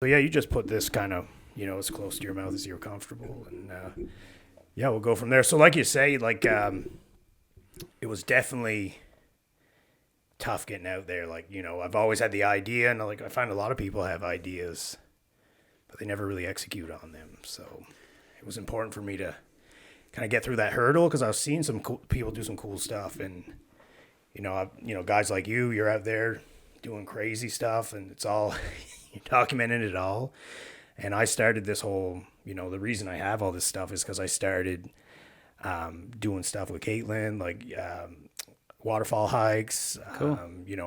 So yeah, you just put this kind of, as close to your mouth as you're comfortable, and yeah, we'll go from there. So like you say, like it was definitely tough getting out there. Like, I've always had the idea, and like I find a lot of people have ideas, but they never really execute on them. So it was important for me to kind of get through that hurdle, because I was seeing some cool people do some cool stuff, and guys like you're out there doing crazy stuff, and it's all you're documenting it all. And I started this whole, the reason I have all this stuff is because I started doing stuff with Caitlin, like waterfall hikes, cool.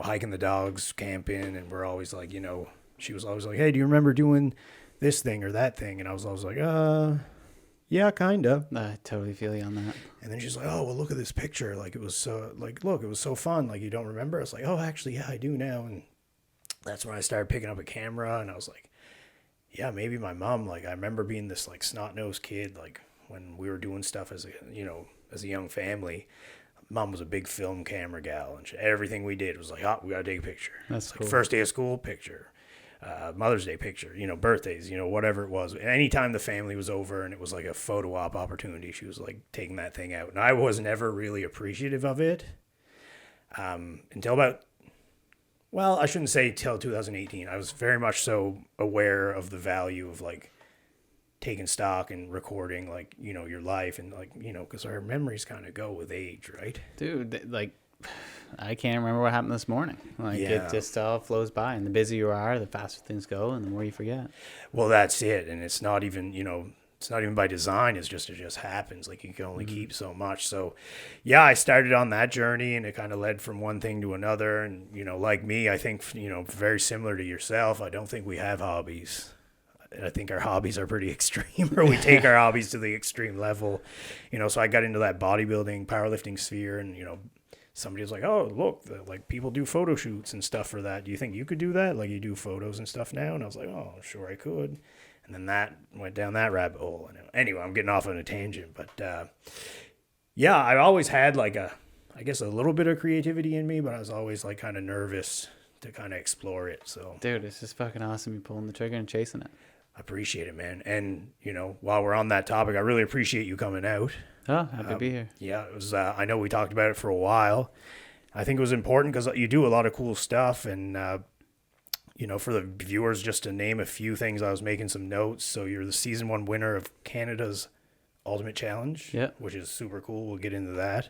Hiking the dogs, camping, and we're always like, she was always like, hey, do you remember doing this thing or that thing? And I was always like, yeah, kind of. I totally feel you on that. And then she's like, oh, well, look at this picture. Like, it was so, like, look, it was so fun. Like, you don't remember? I was like, oh, actually, yeah, I do now. And that's when I started picking up a camera, and I was like, yeah, maybe my mom, like, I remember being this, like, snot-nosed kid, like, when we were doing stuff as a young family. Mom was a big film camera gal, and everything we did was like, oh, we got to take a picture. That's cool. Like, first day of school, picture. Mother's Day picture, birthdays, whatever it was. Anytime the family was over and it was like a photo op opportunity, she was like taking that thing out. And I was never really appreciative of it until about, well, I shouldn't say till 2018. I was very much so aware of the value of like taking stock and recording, like, your life, and like, because our memories kind of go with age, right? Dude, like, I can't remember what happened this morning. Like, yeah. It just all flows by, and the busier you are, the faster things go, and the more you forget. Well, that's it. And it's not even, it's not even by design. It just happens. Like, you can only keep so much. So yeah, I started on that journey, and it kind of led from one thing to another. And, like me, I think, very similar to yourself, I don't think we have hobbies. I think our hobbies are pretty extreme, or we take our hobbies to the extreme level, so I got into that bodybuilding, powerlifting sphere, and, somebody was like, oh, look, like, people do photo shoots and stuff for that. Do you think you could do that? Like, you do photos and stuff now? And I was like, oh, sure I could. And then that went down that rabbit hole. And anyway, I'm getting off on a tangent. But, yeah, I always had, like, a little bit of creativity in me, but I was always, like, kind of nervous to kind of explore it. So, dude, it's just fucking awesome you pulling the trigger and chasing it. I appreciate it, man. And, while we're on that topic, I really appreciate you coming out. Oh, happy to be here. Yeah, it was. I know we talked about it for a while. I think it was important because you do a lot of cool stuff, and for the viewers, just to name a few things, I was making some notes. So you're the season 1 winner of Canada's Ultimate Challenge, yeah, which is super cool. We'll get into that.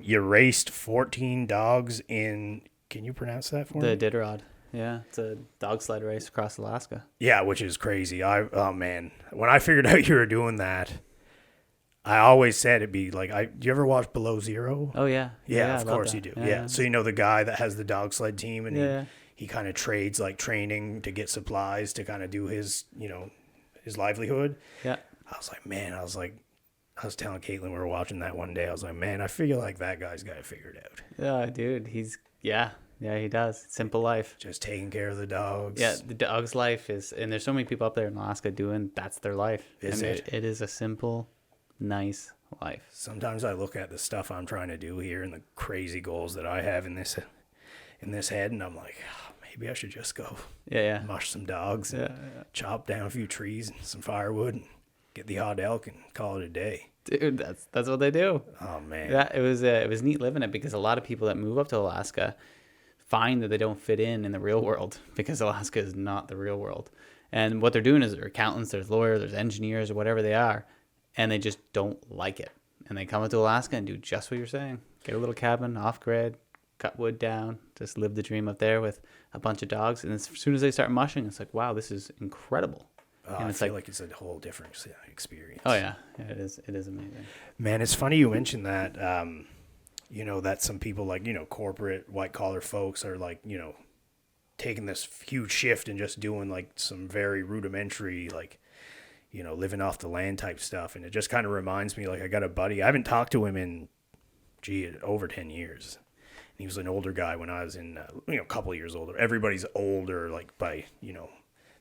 You raced 14 dogs in. Can you pronounce that for me? The Iditarod. Yeah, it's a dog sled race across Alaska. Yeah, which is crazy. Oh man, when I figured out you were doing that, I always said it'd be like, do you ever watch Below Zero? Oh, yeah. Yeah, of course you do. Yeah. So the guy that has the dog sled team, and he kind of trades like training to get supplies to kind of do his, his livelihood. Yeah. I was like, man, I was telling Caitlin, we were watching that one day. I was like, man, I feel like that guy's got it figured out. Yeah, dude. Yeah, he does. Simple life. Just taking care of the dogs. Yeah, the dog's life is, and there's so many people up there in Alaska that's their life. It is a simple, nice life. Sometimes I look at the stuff I'm trying to do here and the crazy goals that I have in this head, and I'm like, oh, maybe I should just go mush some dogs and chop down a few trees and some firewood and get the odd elk and call it a day. Dude, that's what they do. Oh man. Yeah, it was neat living it, because a lot of people that move up to Alaska find that they don't fit in the real world, because Alaska is not the real world. And what they're doing is they're accountants, there's lawyers, there's engineers, or whatever they are, and they just don't like it. And they come into Alaska and do just what you're saying. Get a little cabin, off-grid, cut wood down, just live the dream up there with a bunch of dogs. And as soon as they start mushing, it's like, wow, this is incredible. Oh, and I feel like it's a whole different experience. Oh, yeah. It is amazing. Man, it's funny you mentioned that. That some people, like, corporate white-collar folks are, like, taking this huge shift and just doing, like, some very rudimentary, like, living off the land type stuff. And it just kind of reminds me, like, I got a buddy. I haven't talked to him in, over 10 years. And he was an older guy when I was in, a couple of years older. Everybody's older, like, by,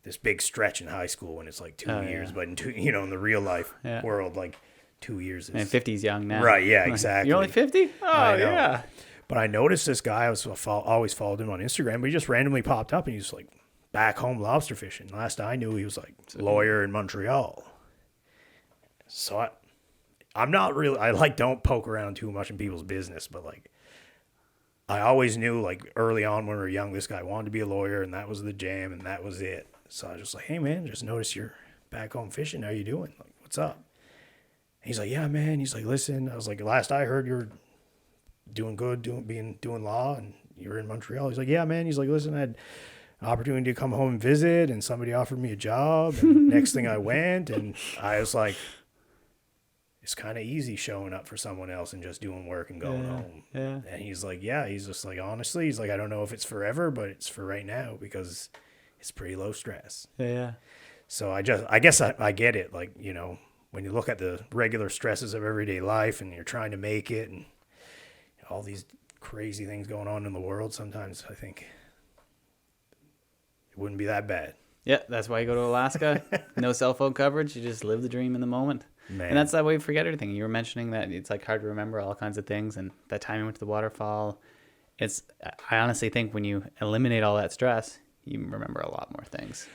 this big stretch in high school when it's, like, 2 years. Yeah. But, in the real life world, like, 2 years is... And 50's young now. Right, yeah, exactly. You're only 50? Oh, yeah. But I noticed this guy, I always followed him on Instagram, but he just randomly popped up, and he's like back home lobster fishing. Last I knew, he was like lawyer in Montreal. So I'm not really, I like don't poke around too much in people's business, but like I always knew like early on when we were young, this guy wanted to be a lawyer and that was the jam and that was it. So I was just like, hey man, just noticed you're back home fishing. How you doing? Like, what's up? And he's like, yeah, man. He's like, listen, I was like, last I heard you're doing good, doing law and you're in Montreal. He's like, yeah, man. He's like, listen, I had an opportunity to come home and visit and somebody offered me a job. And next thing I went and I was like, it's kind of easy showing up for someone else and just doing work and going home. Yeah. And he's like, yeah, he's just like, honestly, he's like, I don't know if it's forever, but it's for right now because it's pretty low stress. Yeah. So I guess I get it. Like, you know, when you look at the regular stresses of everyday life and you're trying to make it and all these crazy things going on in the world, sometimes I think it wouldn't be that bad. Yeah, that's why you go to Alaska. No cell phone coverage. You just live the dream in the moment. Man. And that's that way you forget everything. You were mentioning that it's like hard to remember all kinds of things. And that time you went to the waterfall, I honestly think when you eliminate all that stress, you remember a lot more things.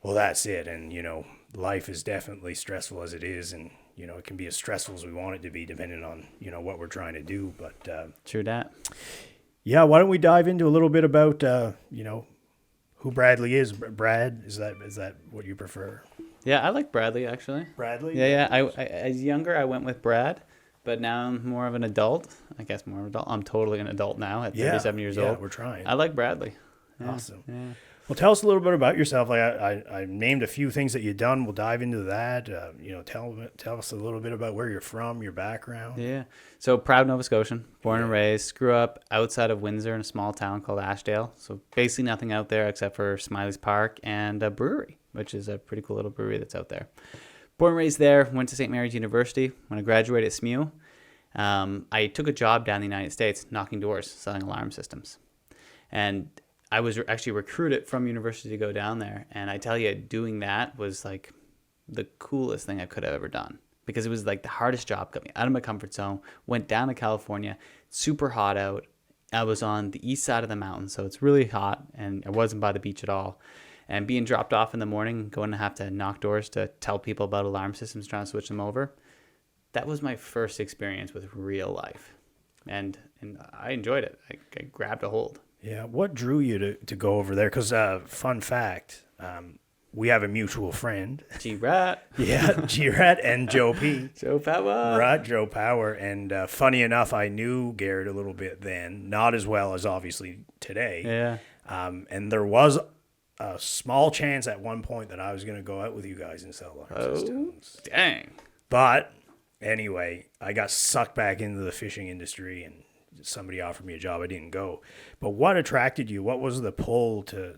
Well, that's it. And, you know, life is definitely stressful as it is. And, you know, it can be as stressful as we want it to be depending on, you know, what we're trying to do. But True that. Yeah, why don't we dive into a little bit about, you know, who Bradley is. Brad, is that what you prefer? Yeah, I like Bradley, actually. Bradley? Yeah. I as younger, I went with Brad, but now I'm more of an adult. I guess more of an adult. I'm totally an adult now at 37 years old. Yeah, we're trying. I like Bradley. Yeah, awesome. Yeah. Well, tell us a little bit about yourself. Like I named a few things that you've done. We'll dive into that. You know, tell us a little bit about where you're from, your background. Yeah. So proud Nova Scotian, born and raised, grew up outside of Windsor in a small town called Ashdale. So basically nothing out there except for Smiley's Park and a brewery, which is a pretty cool little brewery that's out there. Born and raised there, went to St. Mary's University. When I graduated at SMU, I took a job down in the United States, knocking doors, selling alarm systems. And I was actually recruited from university to go down there. And I tell you, doing that was like the coolest thing I could have ever done because it was like the hardest job, got me out of my comfort zone, went down to California, super hot out. I was on the east side of the mountain, so it's really hot and I wasn't by the beach at all. And being dropped off in the morning, going to have to knock doors to tell people about alarm systems, trying to switch them over. That was my first experience with real life. And I enjoyed it. I grabbed a hold. Yeah. What drew you to go over there? Because fun fact, we have a mutual friend. G-Rat. Yeah, G-Rat and Joe P. Joe Power. Right, Joe Power. And funny enough, I knew Garrett a little bit then. Not as well as obviously today. Yeah. And there was a small chance at one point that I was going to go out with you guys and sell alarm systems. Dang. But anyway, I got sucked back into the fishing industry and somebody offered me a job. I didn't go. But what attracted you? What was the pull to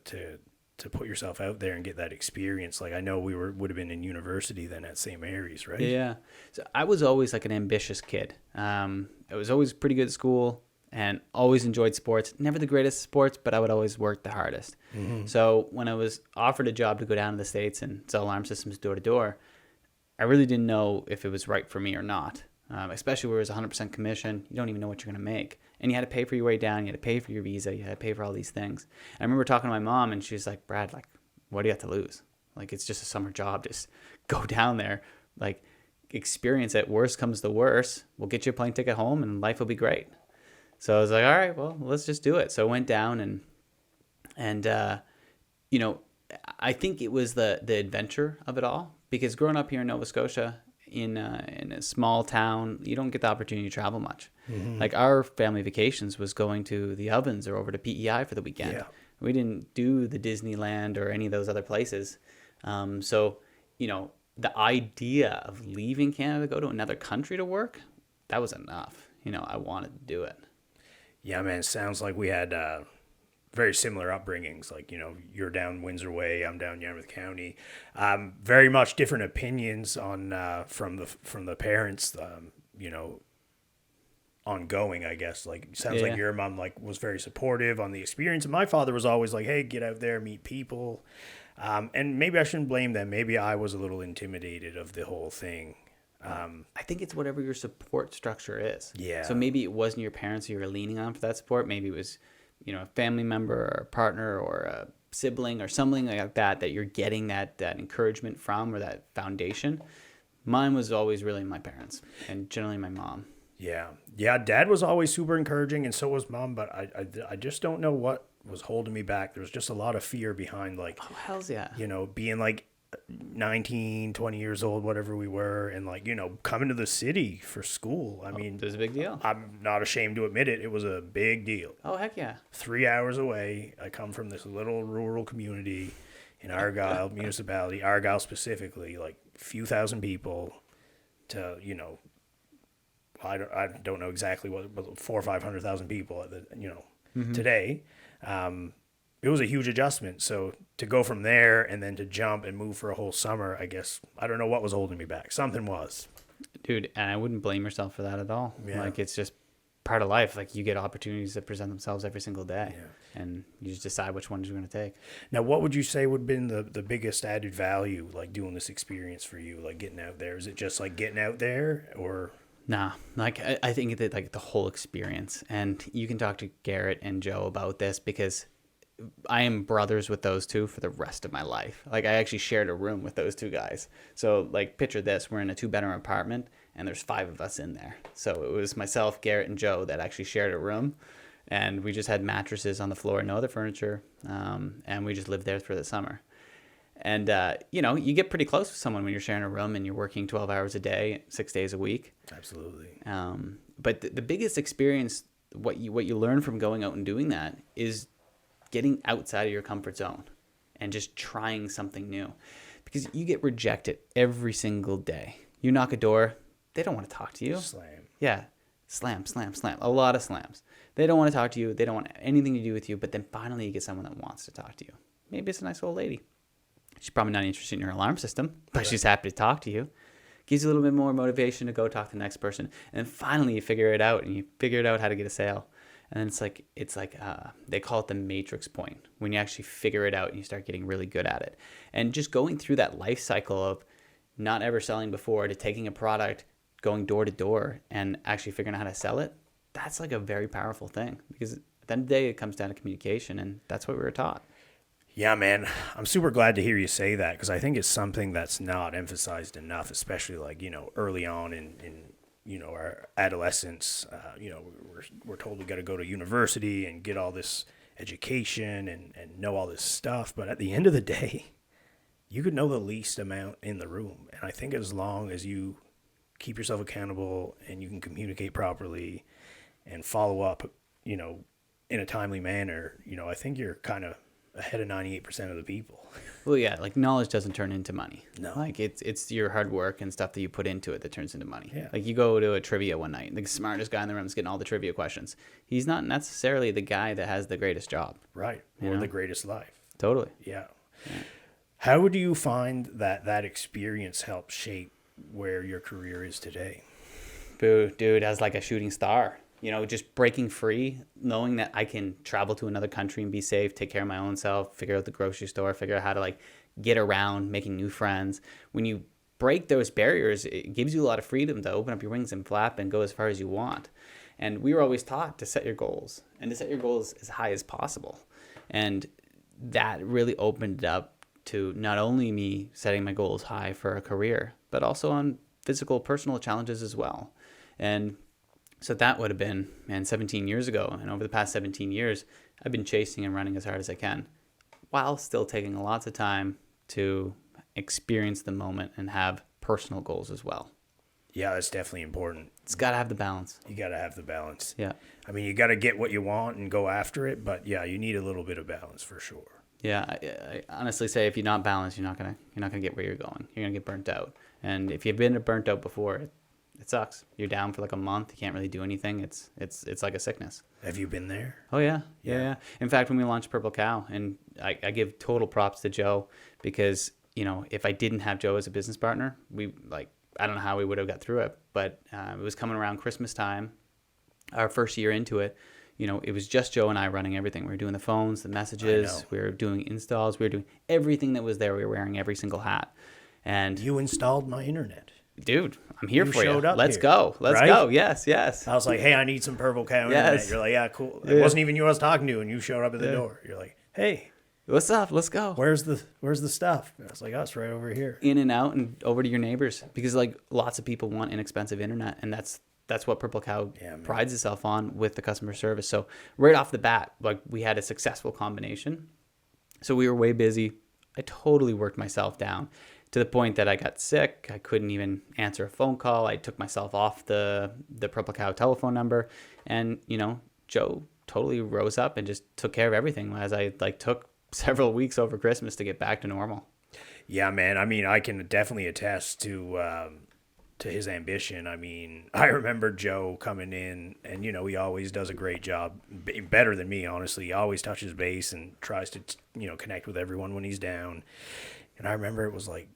put yourself out there and get that experience? Like I know we would have been in university then at St. Mary's, right? Yeah. So I was always like an ambitious kid. I was always pretty good at school and always enjoyed sports. Never the greatest sports, but I would always work the hardest. Mm-hmm. So when I was offered a job to go down to the States and sell alarm systems door to door, I really didn't know if it was right for me or not. Especially where it was 100% commission. You don't even know what you're going to make. And you had to pay for your way down. You had to pay for your visa. You had to pay for all these things. And I remember talking to my mom, and she's like, Brad, like, what do you have to lose? Like, it's just a summer job. Just go down there, like, experience it. Worst comes to worst. We'll get you a plane ticket home, and life will be great. So I was like, all right, well, let's just do it. So I went down, and you know, I think it was the adventure of it all. Because growing up here in Nova Scotia, in a small town, you don't get the opportunity to travel much. Mm-hmm. Like our family vacations was going to the Ovens or over to PEI for the weekend. Yeah. We didn't do the Disneyland or any of those other places. So, you know, the idea of leaving Canada to go to another country to work, that was enough. You know, I wanted to do it. Yeah, man, it sounds like we had very similar upbringings. Like, you know, you're down Windsor Way, I'm down Yarmouth County. Very much different opinions on from the parents. You know, ongoing, I guess. Like, sounds like your mom like was very supportive on the experience, and my father was always like, "Hey, get out there, meet people." And maybe I shouldn't blame them. Maybe I was a little intimidated of the whole thing. I think it's whatever your support structure is. Yeah. So maybe it wasn't your parents you were leaning on for that support. Maybe it was, you know, a family member or a partner or a sibling or something like that you're getting that encouragement from, or that foundation. Mine was always really my parents, and generally my mom. Yeah. Dad was always super encouraging, and so was mom. But I just don't know what was holding me back. There was just a lot of fear behind, like, Oh, hell's yeah. Being like 19, 20 years old, whatever we were, and like, coming to the city for school. I mean, It was a big deal. I'm not ashamed to admit it. It was a big deal. Oh, heck yeah. 3 hours away. I come from this little rural community in Argyle municipality, Argyle specifically, like few thousand people, to, I don't know exactly what, but 400,000 or 500,000 people at the, today. It was a huge adjustment. So to go from there and then to jump and move for a whole summer, I guess, I don't know what was holding me back. Something was. Dude, and I wouldn't blame yourself for that at all. Yeah. Like, it's just part of life. Like, you get opportunities that present themselves every single day. Yeah. And you just decide which ones you're going to take. Now, what would you say would have been the biggest added value, like doing this experience for you, like getting out there? Is it just like getting out there, or? Nah, like I think that, like, the whole experience, and you can talk to Garrett and Joe about this, because I am brothers with those two for the rest of my life. Like, I actually shared a room with those two guys. So, like, picture this. We're in a 2-bedroom apartment, and there's 5 of us in there. So it was myself, Garrett, and Joe that actually shared a room. And we just had mattresses on the floor, no other furniture. And we just lived there for the summer. And, you get pretty close with someone when you're sharing a room and you're working 12 hours a day, 6 days a week. Absolutely. But the biggest experience, what you learn from going out and doing that, is getting outside of your comfort zone and just trying something new, because you get rejected every single day. You knock a door, they don't want to talk to you. Slam. Yeah. Slam. A lot of slams. They don't want to talk to you. They don't want anything to do with you. But then finally you get someone that wants to talk to you. Maybe it's a nice old lady. She's probably not interested in your alarm system, but she's happy to talk to you. Gives you a little bit more motivation to go talk to the next person. And then finally you figure it out, and you figure out how to get a sale. And then it's like they call it the matrix point, when you actually figure it out and you start getting really good at it. And just going through that life cycle of not ever selling before to taking a product, going door to door, and actually figuring out how to sell it, that's like a very powerful thing, because at the end of the day, it comes down to communication, and that's what we were taught. Yeah, man. I'm super glad to hear you say that, because I think it's something that's not emphasized enough, especially like, early on in our adolescence. We're told we got to go to university and get all this education and know all this stuff. But at the end of the day, you could know the least amount in the room. And I think as long as you keep yourself accountable and you can communicate properly and follow up, in a timely manner, I think you're kind of ahead of 98% of the people. Well, yeah, like, knowledge doesn't turn into money. No. Like, it's your hard work and stuff that you put into it that turns into money. Yeah. Like, you go to a trivia one night, the smartest guy in the room is getting all the trivia questions. He's not necessarily the guy that has the greatest job. Right. Or the greatest life. Totally. Yeah. How would you find that experience helped shape where your career is today? Boo, dude, as like a shooting star. Just breaking free, knowing that I can travel to another country and be safe, take care of my own self, figure out the grocery store, figure out how to like get around, making new friends. When you break those barriers, it gives you a lot of freedom to open up your wings and flap and go as far as you want. And we were always taught to set your goals and to set your goals as high as possible. And that really opened it up to not only me setting my goals high for a career, but also on physical, personal challenges as well. And so that would have been, 17 years ago. And over the past 17 years, I've been chasing and running as hard as I can, while still taking lots of time to experience the moment and have personal goals as well. Yeah, that's definitely important. It's got to have the balance. You got to have the balance. Yeah. I mean, you got to get what you want and go after it, but yeah, you need a little bit of balance for sure. Yeah, I honestly say if you're not balanced, you're not gonna get where you're going. You're gonna get burnt out. And if you've been burnt out before, it sucks. You're down for like a month. You can't really do anything. It's like a sickness. Have you been there? Oh yeah. In fact, when we launched Purple Cow, and I give total props to Joe, because if I didn't have Joe as a business partner, I don't know how we would have got through it. But it was coming around Christmas time, our first year into it. It was just Joe and I running everything. We were doing the phones, the messages, we were doing installs, we were doing everything that was there. We were wearing every single hat. And you installed my internet. Dude, I'm here for you. Let's here, go. Let's right? go. Yes. I was like, hey, I need some Purple Cow internet. Yes. You're like, yeah, cool. It wasn't even you I was talking to, and you showed up at the door. You're like, hey, What's up? Let's go. Where's the stuff? I was like, oh, it's right over here. In and out and over to your neighbors, because like lots of people want inexpensive internet, and that's what Purple Cow prides itself on with the customer service. So right off the bat, like we had a successful combination. So we were way busy. I totally worked myself down to the point that I got sick. I couldn't even answer a phone call. I took myself off the Purple Cow telephone number, and Joe totally rose up and just took care of everything as I took several weeks over Christmas to get back to normal. Yeah, man. I mean, I can definitely attest to his ambition. I mean, I remember Joe coming in, and he always does a great job, better than me, honestly. He always touches base and tries to connect with everyone when he's down. And I remember it was like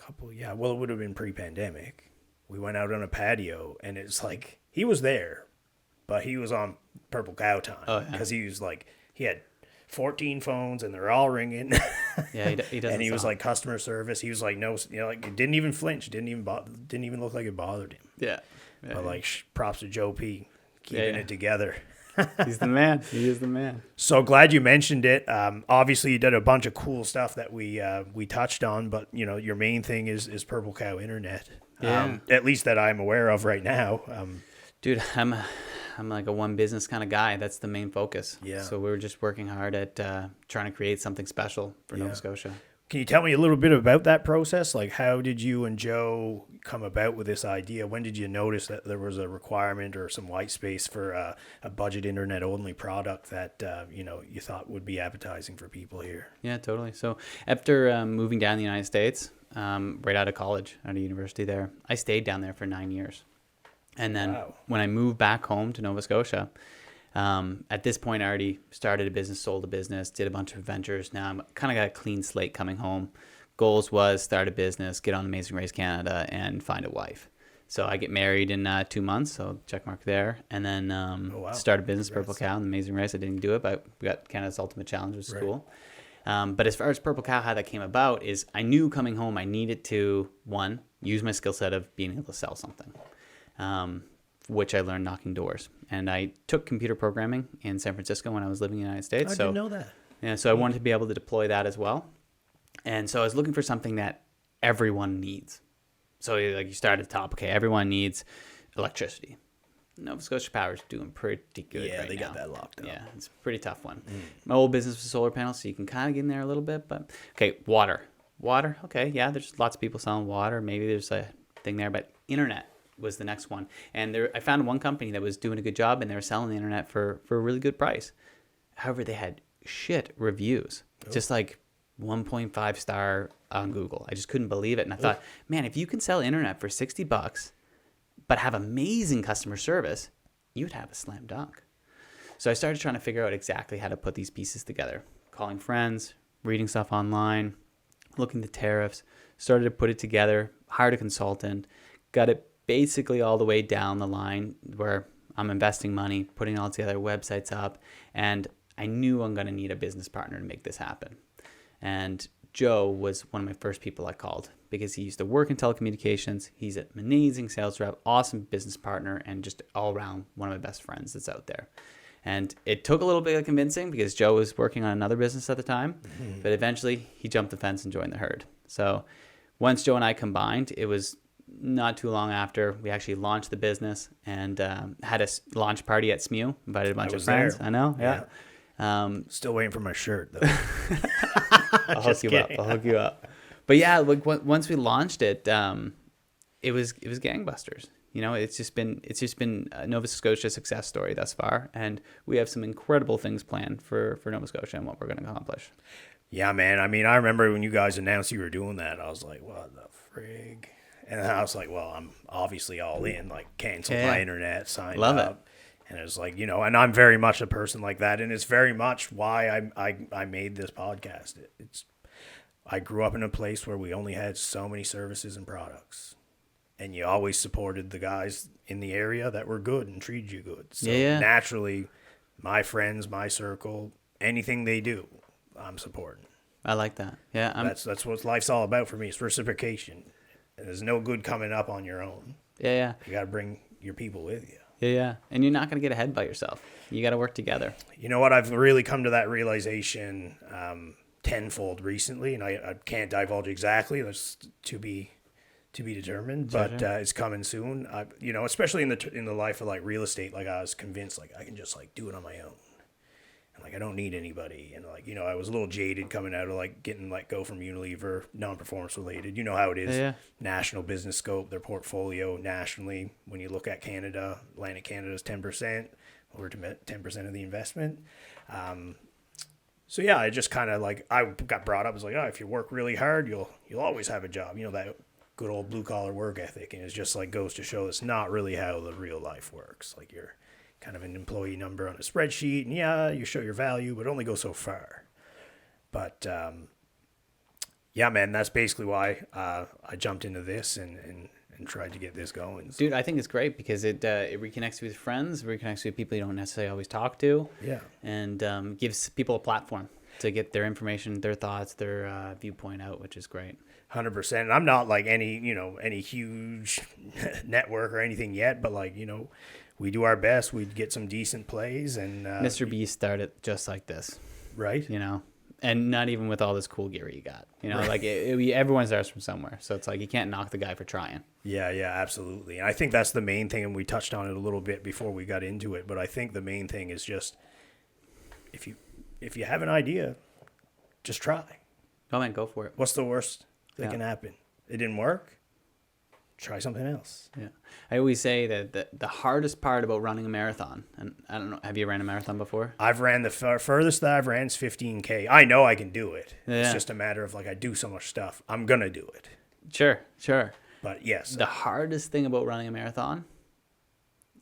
it would have been pre-pandemic. We went out on a patio, and it's like he was there, but he was on Purple Cow time because he was like he had 14 phones and they're all ringing. Yeah, he doesn't. And he was like customer service. He was like like it didn't even flinch. Didn't even look like it bothered him. Yeah. But like props to Joe P. keeping it together. He's the man. He is the man. So glad you mentioned it. Obviously, you did a bunch of cool stuff that we touched on, but your main thing is Purple Cow Internet. Yeah. At least that I'm aware of right now. Dude, I'm like a one business kind of guy. That's the main focus. Yeah. So we were just working hard at trying to create something special for Nova Scotia. Can you tell me a little bit about that process? Like, how did you and Joe come about with this idea? When did you notice that there was a requirement or some white space for a budget internet only product that you thought would be appetizing for people here? Yeah, totally. So after moving down to the United States, right out of college, out of university there, I stayed down there for 9 years. And then when I moved back home to Nova Scotia, at this point, I already started a business, sold a business, did a bunch of ventures. Now I'm kind of got a clean slate coming home. Goals was start a business, get on Amazing Race Canada, and find a wife. So I get married in 2 months, so check mark there. And then start a business, Purple Cow, and Amazing Race. I didn't do it, but we got Canada's Ultimate Challenge, which is cool. But as far as Purple Cow, how that came about is I knew coming home I needed to, one, use my skill set of being able to sell something. Which I learned knocking doors. And I took computer programming in San Francisco when I was living in the United States. I didn't know that. Yeah, so I wanted to be able to deploy that as well. And so I was looking for something that everyone needs. So like you start at the top, okay, everyone needs electricity. Nova Scotia Power is doing pretty good right now. Yeah, they got that locked up. Yeah, it's a pretty tough one. My old business was solar panels, so you can kind of get in there a little bit. But okay, water, okay, yeah, there's lots of people selling water. Maybe there's a thing there, but internet was the next one. And I found one company that was doing a good job, and they were selling the internet for a really good price. However, they had shit reviews, just like 1.5 star on Google. I just couldn't believe it. And I thought, man, if you can sell internet for $60, but have amazing customer service, you'd have a slam dunk. So I started trying to figure out exactly how to put these pieces together, calling friends, reading stuff online, looking at the tariffs, started to put it together, hired a consultant, got it basically all the way down the line where I'm investing money, putting it all together, websites up, and I knew I'm going to need a business partner to make this happen. And Joe was one of my first people I called because he used to work in telecommunications. He's an amazing sales rep, awesome business partner, and just all around one of my best friends that's out there. And it took a little bit of convincing because Joe was working on another business at the time, but eventually he jumped the fence and joined the herd. So once Joe and I combined, it was not too long after we actually launched the business and had a launch party at SMU, invited a bunch of friends. There. I know, yeah. Still waiting for my shirt though. I'll hook you up. But yeah, like once we launched it, it was gangbusters. It's just been a Nova Scotia success story thus far, and we have some incredible things planned for Nova Scotia and what we're going to accomplish. Yeah, man. I mean, I remember when you guys announced you were doing that, I was like, what the frig? And I was like, well, I'm obviously all in, like canceled my internet, signed Love up. And it was like, and I'm very much a person like that. And it's very much why I made this podcast. I grew up in a place where we only had so many services and products. And you always supported the guys in the area that were good and treated you good. So naturally, my friends, my circle, anything they do, I'm supporting. I like that. Yeah. That's what life's all about for me. It's reciprocation. There's no good coming up on your own. Yeah. You got to bring your people with you. Yeah. And you're not going to get ahead by yourself. You got to work together. You know what? I've really come to that realization tenfold recently, and I can't divulge exactly. That's to be determined, but it's coming soon. You know, especially in the life of like real estate, like I was convinced like I can just like do it on my own. Like, I don't need anybody. And, like, you know, I was a little jaded coming out of, like, getting let go from Unilever, non-performance related. You know how it is. Yeah. National business scope, their portfolio nationally. When you look at Canada, Atlantic Canada is 10%, over to 10% of the investment. So, yeah, I just kind of, like, I got brought up as, like, if you work really hard, you'll always have a job. You know, that good old blue-collar work ethic. And it just, like, goes to show it's not really how the real life works. Like, you're kind of an employee number on a spreadsheet, and yeah, you show your value, but only go so far. But yeah, man, that's basically why I jumped into this and tried to get this going. So. Dude, I think it's great because it reconnects you with friends, reconnects you with people you don't necessarily always talk to. Yeah. And gives people a platform to get their information, their thoughts, their viewpoint out, which is great. 100%. And I'm not like any huge network or anything yet, but like, we do our best. We get some decent plays, and Mr. Beast started just like this, right? And not even with all this cool gear you got. Right. Like everyone starts from somewhere, so it's like you can't knock the guy for trying. Yeah, absolutely. And I think that's the main thing, and we touched on it a little bit before we got into it. But I think the main thing is just if you have an idea, just try. Oh man, go for it. What's the worst that can happen? It didn't work. Try something else. Yeah. I always say that the hardest part about running a marathon, and I don't know, have you ran a marathon before? I've ran the furthest that I've ran is 15K. I know I can do it. Yeah. It's just a matter of like I do so much stuff. I'm going to do it. Sure. But yes. The hardest thing about running a marathon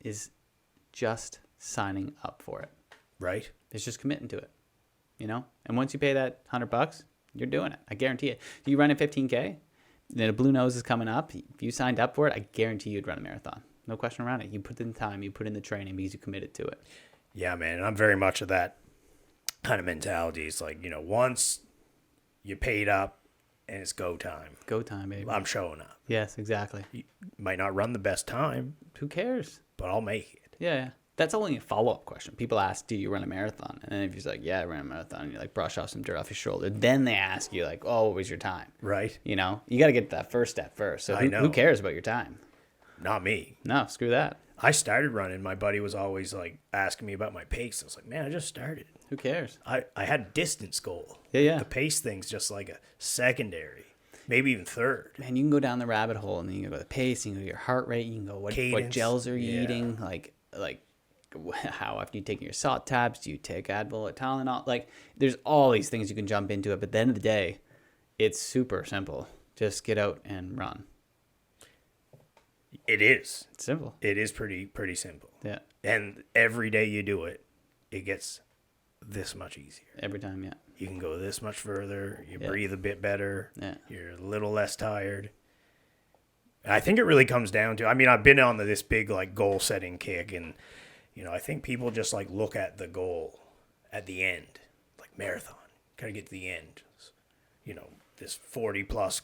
is just signing up for it. Right. It's just committing to it, And once you pay that $100, you're doing it. I guarantee it. You run a 15K, then a blue nose is coming up. If you signed up for it, I guarantee you'd run a marathon. No question around it. You put in the time, you put in the training because you committed to it. Yeah, man. I'm very much of that kind of mentality. It's like, once you paid up and it's go time. Go time, baby. I'm showing up. Yes, exactly. You might not run the best time. Who cares? But I'll make it. Yeah. That's only a follow-up question. People ask, do you run a marathon? And then if you're like, yeah, I ran a marathon, and you like brush off some dirt off your shoulder, then they ask you like, oh, what was your time? Right. You got to get that first step first. So who cares about your time? Not me. No, screw that. I started running. My buddy was always like asking me about my pace. I was like, man, I just started. Who cares? I had a distance goal. Yeah. The pace thing's just like a secondary, maybe even third. Man, you can go down the rabbit hole and then you can go to the pace, you can go to your heart rate, you can go what gels are you eating, like how often you taking your salt tabs, do you take Advil or Tylenol? Like there's all these things you can jump into it, but at the end of the day, it's super simple. Just get out and run. It is. It's simple. It is pretty simple. Yeah. And every day you do it, it gets this much easier. Every time, yeah. You can go this much further. You breathe a bit better. Yeah. You're a little less tired. And I think it really comes down to, I've been on this big like goal setting kick, and I think people just like look at the goal at the end, like marathon, kind of get to the end. This 40 plus,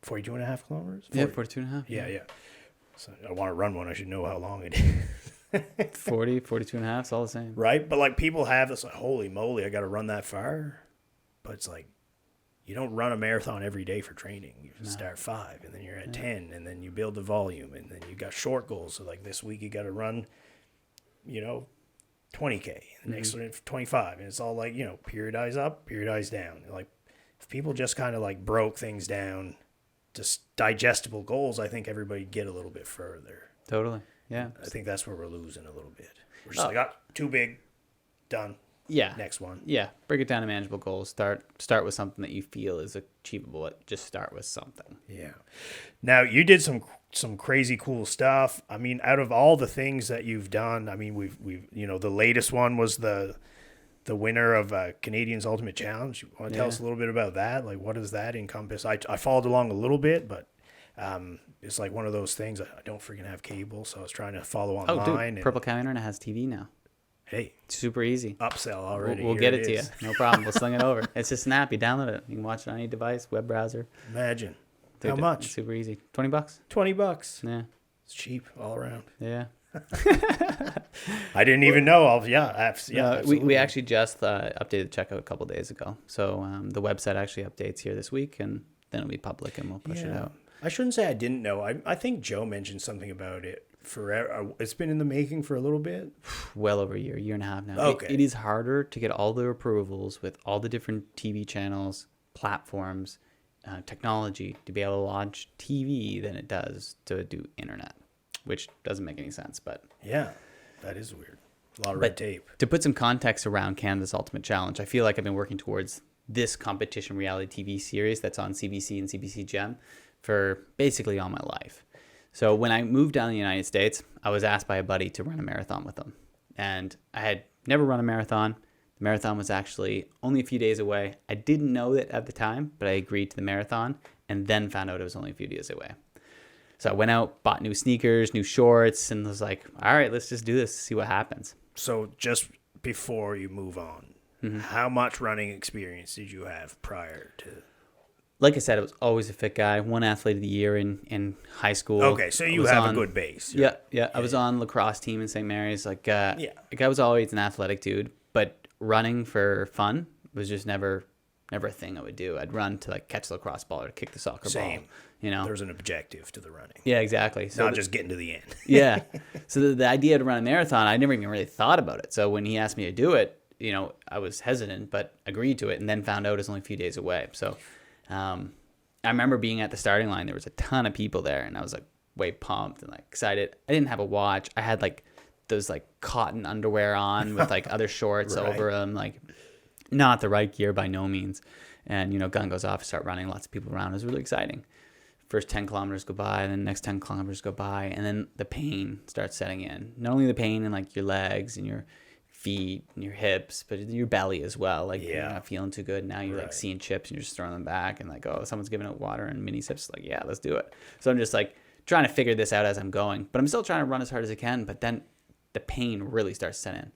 42 and a half kilometers? 42 and a half. Yeah. So I want to run one. I should know how long it is. 40, 42 and a half, it's all the same. Right? But like people have this like, holy moly, I got to run that far. But it's like, you don't run a marathon every day for training. You start 5, and then you're at 10, and then you build the volume, and then you got short goals. So like this week you got to run, 20K, the next one 25, and it's all like, periodize up, periodize down. Like if people just kind of like broke things down to digestible goals, I think everybody'd get a little bit further. Totally. Yeah. I think that's where we're losing a little bit. We're just like, too big, done. Yeah. Next one. Yeah. Break it down to manageable goals. Start with something that you feel is achievable. Just start with something. Yeah. Now you did some crazy cool stuff. Out of all the things that you've done, we've the latest one was the winner of Canadian's Ultimate Challenge. You want to tell us a little bit about that? Like, what does that encompass? I followed along a little bit, but it's like one of those things. I don't freaking have cable, so I was trying to follow online. Dude, Purple Cow Internet has TV now. Hey, it's super easy. Upsell already. We'll get it to you. No problem. We'll sling it over. It's just snappy. Download it. You can watch it on any device, web browser. Imagine. Dude, how much? It's super easy. $20. $20. Yeah. It's cheap all around. Yeah. I didn't even know. We actually just updated checkout a couple days ago. So the website actually updates here this week, and then it'll be public, and we'll push it out. I shouldn't say I didn't know. I think Joe mentioned something about it forever. It's been in the making for a little bit. Well over a year and a half now. Okay. It is harder to get all the approvals with all the different TV channels, platforms, technology to be able to launch TV than it does to do internet, which doesn't make any sense. But yeah, that is weird. A lot of red tape. To put some context around Canada's Ultimate Challenge, I feel like I've been working towards this competition reality TV series that's on CBC and CBC Gem for basically all my life. So when I moved down to the United States, I was asked by a buddy to run a marathon with him. And I had never run a marathon. The marathon was actually only a few days away. I didn't know that at the time, but I agreed to the marathon and then found out it was only a few days away. So I went out, bought new sneakers, new shorts, and was like, all right, let's just do this, see what happens. So just before you move on, how much running experience did you have prior to? Like I said, I was always a fit guy. Won athlete of the year in high school. Okay, so you have a good base. Yeah. I was on lacrosse team in St. Mary's. Like I was always an athletic dude, but running for fun was just never a thing I would do. I'd run to like catch the lacrosse ball or kick the soccer ball. You know, there's an objective to the running. Yeah, exactly. So not just getting to the end. Yeah. So the idea to run a marathon, I never even really thought about it. So when he asked me to do it, you know, I was hesitant, but agreed to it, and then found out it's only a few days away. So I remember being at the starting line. There was a ton of people there, and I was like way pumped and like excited. I didn't have a watch. I had like those like cotton underwear on with like other shorts over them, like not the right gear by no means. And, you know, gun goes off, start running, lots of people around. It was really exciting. First 10 kilometers go by, and then the next 10 kilometers go by, and then the pain starts setting in. Not only the pain in like your legs and your feet and your hips, but your belly as well. Like you're not feeling too good. Now you're like seeing chips and you're just throwing them back, and like, oh, someone's giving out water and mini sips. Like, yeah, let's do it. So I'm just like trying to figure this out as I'm going, but I'm still trying to run as hard as I can. But then the pain really starts setting in.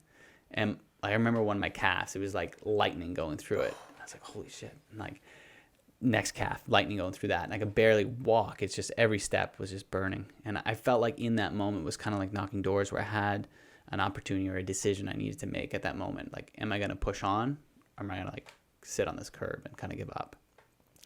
And I remember one of my calves, it was like lightning going through it. I was like, holy shit. And like next calf, lightning going through that. And I could barely walk. It's just every step was just burning. And I felt like in that moment was kind of like knocking doors, where I had an opportunity or a decision I needed to make at that moment. Like, am I going to push on, or am I going to like sit on this curb and kind of give up?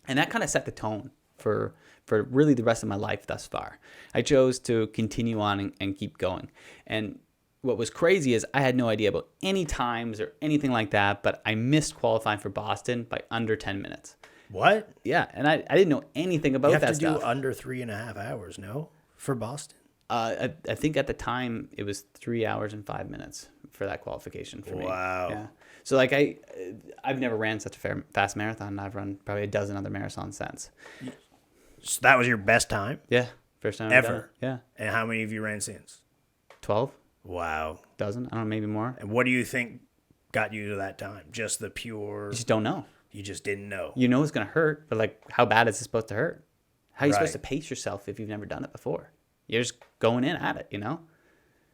And that kind of set the tone for really the rest of my life thus far. I chose to continue on and keep going. And what was crazy is I had no idea about any times or anything like that, but I missed qualifying for Boston by under 10 minutes. What? Yeah, and I didn't know anything about that stuff. You have to do under 3.5 hours, no? For Boston? I think at the time it was 3 hours and 5 minutes for that qualification for me. Wow. Yeah. So like I've never ran such a fast marathon, and I've run probably a dozen other marathons since. So that was your best time? Yeah. First time ever? Yeah. And how many have you ran since? 12. Wow. Dozen? I don't know, maybe more. And what do you think got you to that time? Just the pure... You just don't know. You just didn't know. You know it's going to hurt, but like, how bad is it supposed to hurt? How are you supposed to pace yourself if you've never done it before? You're just going in at it, you know?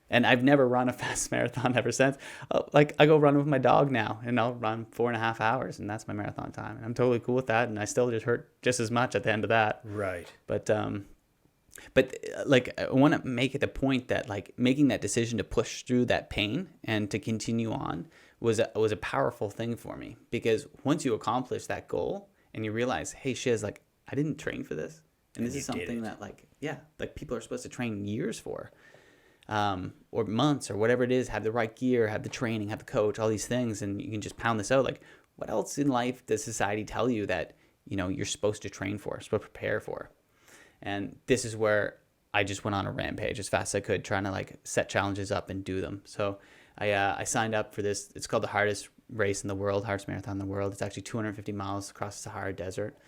And I've never run a fast marathon ever since. Like, I go run with my dog now, and I'll run 4.5 hours, and that's my marathon time. And I'm totally cool with that, and I still just hurt just as much at the end of that. Right. But like, I want to make it the point that like making that decision to push through that pain and to continue on was a powerful thing for me, because once you accomplish that goal and you realize, hey, shiz, like I didn't train for this, and this is something that like people are supposed to train years for, or months or whatever it is, have the right gear, have the training, have the coach, all these things, and you can just pound this out. Like, what else in life does society tell you that you're supposed to train for, supposed to prepare for? And this is where I just went on a rampage as fast as I could, trying to like set challenges up and do them. So I signed up for this. It's called the hardest race in the world, hardest marathon in the world. It's actually 250 miles across the Sahara Desert.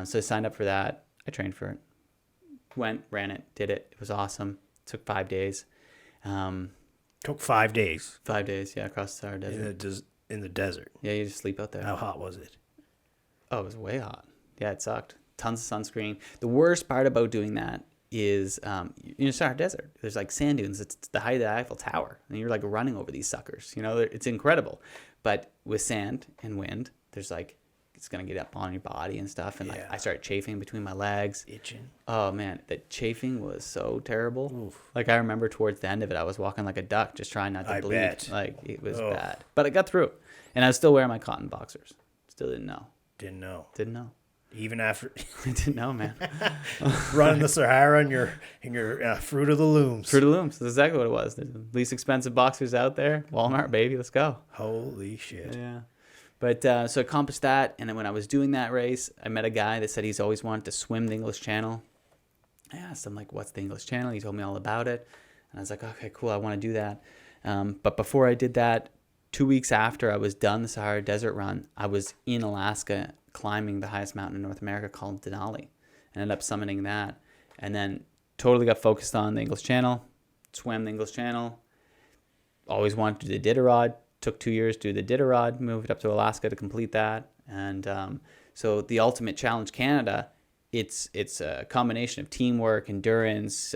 So I signed up for that. I trained for it. Went, ran it, did it. It was awesome. It took 5 days. Took 5 days? 5 days, yeah, across the Sahara Desert. In the desert? Yeah, you just sleep out there. How hot was it? Oh, it was way hot. Yeah, it sucked. Tons of sunscreen. The worst part about doing that is Sahara Desert. There's like sand dunes. It's the height of the Eiffel Tower, and you're like running over these suckers. It's incredible. But with sand and wind, there's like it's going to get up on your body and stuff. And like Yeah. I started chafing between my legs. Itching. Oh man, the chafing was so terrible. Oof. Like I remember towards the end of it, I was walking like a duck, just trying not to I bleed. bet. Like it was Ugh. bad, but I got through it. And I was still wearing my cotton boxers. Still didn't know. Didn't know. Didn't know. Even after I didn't know, man. running the Sahara in your Fruit of the Looms. Fruit of the Looms. That's exactly what it was. The least expensive boxers out there. Walmart, baby. Let's go. Holy shit. Yeah. But so I accomplished that. And then when I was doing that race, I met a guy that said he's always wanted to swim the English Channel. I asked him, like, what's the English Channel? He told me all about it. And I was like, okay, cool. I want to do that. But before I did that, 2 weeks after I was done the Sahara Desert run, I was in Alaska climbing the highest mountain in North America called Denali. Ended up summiting that. And then totally got focused on the English Channel, swam the English Channel. Always wanted to do the Iditarod. Took 2 years to do the Iditarod, moved up to Alaska to complete that. And so the Ultimate Challenge Canada, it's a combination of teamwork, endurance,